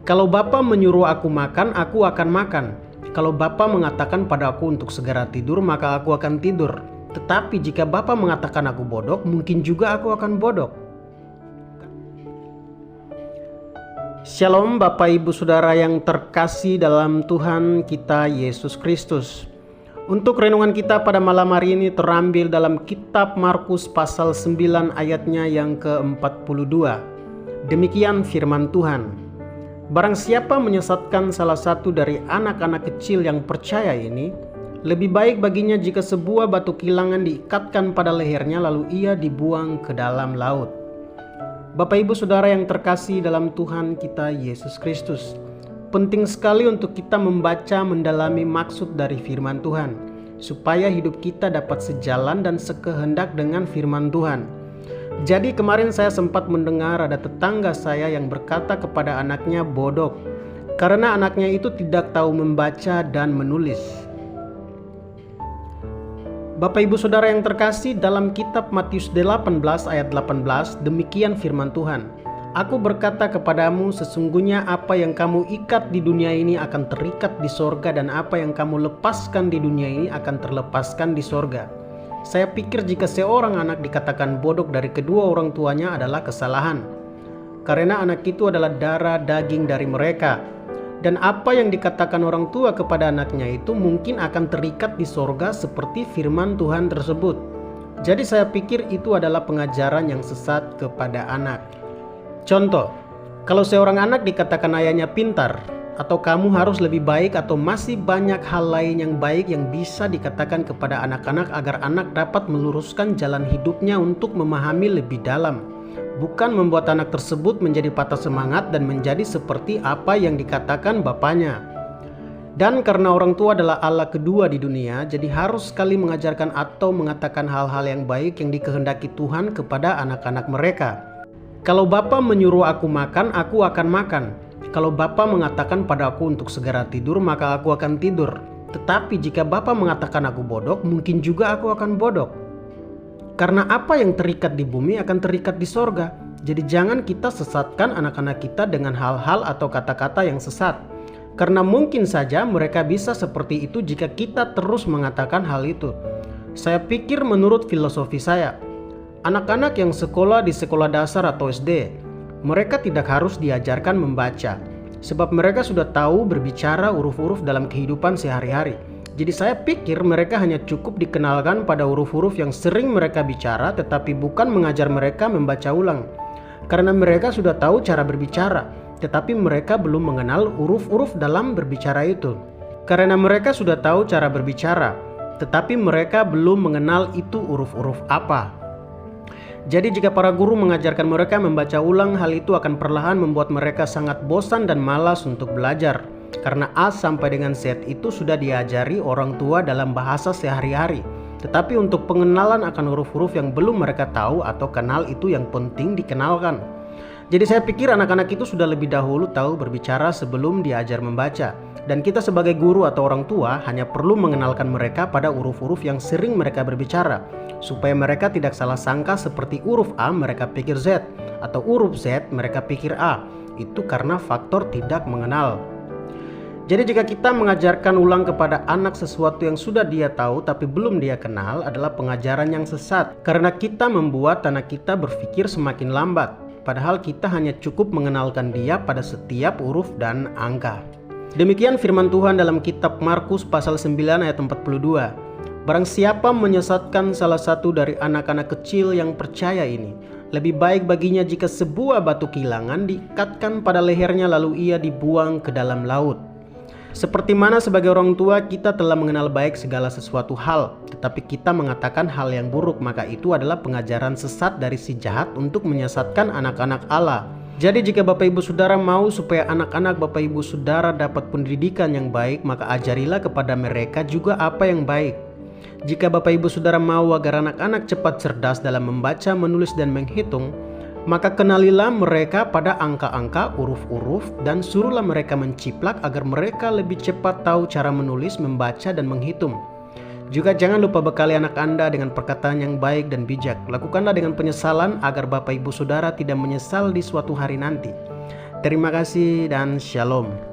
Kalau Bapa menyuruh aku makan, aku akan makan. Kalau Bapa mengatakan pada aku untuk segera tidur, maka aku akan tidur. Tetapi jika Bapa mengatakan aku bodoh, mungkin juga aku akan bodoh. Shalom Bapak Ibu Saudara yang terkasih dalam Tuhan kita Yesus Kristus. Untuk renungan kita pada malam hari ini terambil dalam kitab Markus pasal 9 ayatnya yang ke-42. Demikian firman Tuhan. Barang siapa menyesatkan salah satu dari anak-anak kecil yang percaya ini, lebih baik baginya jika sebuah batu kilangan diikatkan pada lehernya lalu ia dibuang ke dalam laut. Bapak Ibu Saudara yang terkasih dalam Tuhan kita Yesus Kristus, penting sekali untuk kita membaca mendalami maksud dari firman Tuhan, supaya hidup kita dapat sejalan dan sekehendak dengan firman Tuhan. Jadi kemarin saya sempat mendengar ada tetangga saya yang berkata kepada anaknya bodoh, karena anaknya itu tidak tahu membaca dan menulis. Bapak Ibu Saudara yang terkasih, dalam kitab Matius 18 ayat 18 demikian firman Tuhan. Aku berkata kepadamu, sesungguhnya apa yang kamu ikat di dunia ini akan terikat di sorga, dan apa yang kamu lepaskan di dunia ini akan terlepaskan di sorga. Saya pikir jika seorang anak dikatakan bodoh dari kedua orang tuanya adalah kesalahan, karena anak itu adalah darah daging dari mereka. Dan apa yang dikatakan orang tua kepada anaknya itu mungkin akan terikat di sorga seperti firman Tuhan tersebut. Jadi saya pikir itu adalah pengajaran yang sesat kepada anak. Contoh, kalau seorang anak dikatakan ayahnya pintar, atau kamu harus lebih baik, atau masih banyak hal lain yang baik yang bisa dikatakan kepada anak-anak agar anak dapat meluruskan jalan hidupnya untuk memahami lebih dalam, bukan membuat anak tersebut menjadi patah semangat dan menjadi seperti apa yang dikatakan bapaknya. Dan karena orang tua adalah Allah kedua di dunia, jadi harus sekali mengajarkan atau mengatakan hal-hal yang baik yang dikehendaki Tuhan kepada anak-anak mereka. Kalau Bapa menyuruh aku makan, aku akan makan. Kalau Bapa mengatakan pada aku untuk segera tidur, maka aku akan tidur. Tetapi jika Bapa mengatakan aku bodoh, mungkin juga aku akan bodoh. Karena apa yang terikat di bumi akan terikat di sorga. Jadi jangan kita sesatkan anak-anak kita dengan hal-hal atau kata-kata yang sesat. Karena mungkin saja mereka bisa seperti itu jika kita terus mengatakan hal itu. Saya pikir menurut filosofi saya, anak-anak yang sekolah di sekolah dasar atau SD, mereka tidak harus diajarkan membaca, sebab mereka sudah tahu berbicara huruf-huruf dalam kehidupan sehari-hari. Jadi saya pikir mereka hanya cukup dikenalkan pada huruf-huruf yang sering mereka bicara, tetapi bukan mengajar mereka membaca ulang. Karena mereka sudah tahu cara berbicara, tetapi mereka belum mengenal huruf-huruf dalam berbicara itu. Karena mereka sudah tahu cara berbicara, tetapi mereka belum mengenal itu huruf-huruf apa. Jadi jika para guru mengajarkan mereka membaca ulang, hal itu akan perlahan membuat mereka sangat bosan dan malas untuk belajar. Karena A sampai dengan Z itu sudah diajari orang tua dalam bahasa sehari-hari. Tetapi untuk pengenalan akan huruf-huruf yang belum mereka tahu atau kenal itu yang penting dikenalkan. Jadi saya pikir anak-anak itu sudah lebih dahulu tahu berbicara sebelum diajar membaca. Dan kita sebagai guru atau orang tua hanya perlu mengenalkan mereka pada huruf-huruf yang sering mereka berbicara, supaya mereka tidak salah sangka seperti huruf A mereka pikir Z, atau huruf Z mereka pikir A. Itu karena faktor tidak mengenal. Jadi jika kita mengajarkan ulang kepada anak sesuatu yang sudah dia tahu tapi belum dia kenal adalah pengajaran yang sesat, karena kita membuat anak kita berpikir semakin lambat, padahal kita hanya cukup mengenalkan dia pada setiap huruf dan angka. Demikian firman Tuhan dalam kitab Markus pasal 9 ayat 42. Barang siapa menyesatkan salah satu dari anak-anak kecil yang percaya ini, lebih baik baginya jika sebuah batu kilangan diikatkan pada lehernya lalu ia dibuang ke dalam laut. Seperti mana sebagai orang tua kita telah mengenal baik segala sesuatu hal, tetapi kita mengatakan hal yang buruk, maka itu adalah pengajaran sesat dari si jahat untuk menyesatkan anak-anak Allah. Jadi jika Bapak Ibu Saudara mau supaya anak-anak Bapak Ibu Saudara dapat pendidikan yang baik, maka ajarilah kepada mereka juga apa yang baik. Jika Bapak Ibu Saudara mau agar anak-anak cepat cerdas dalam membaca, menulis, dan menghitung, maka kenalilah mereka pada angka-angka, huruf-huruf, dan suruhlah mereka menciplak agar mereka lebih cepat tahu cara menulis, membaca, dan menghitung. Juga jangan lupa bekali anak Anda dengan perkataan yang baik dan bijak. Lakukanlah dengan penyesalan agar Bapak Ibu Saudara tidak menyesal di suatu hari nanti. Terima kasih dan shalom.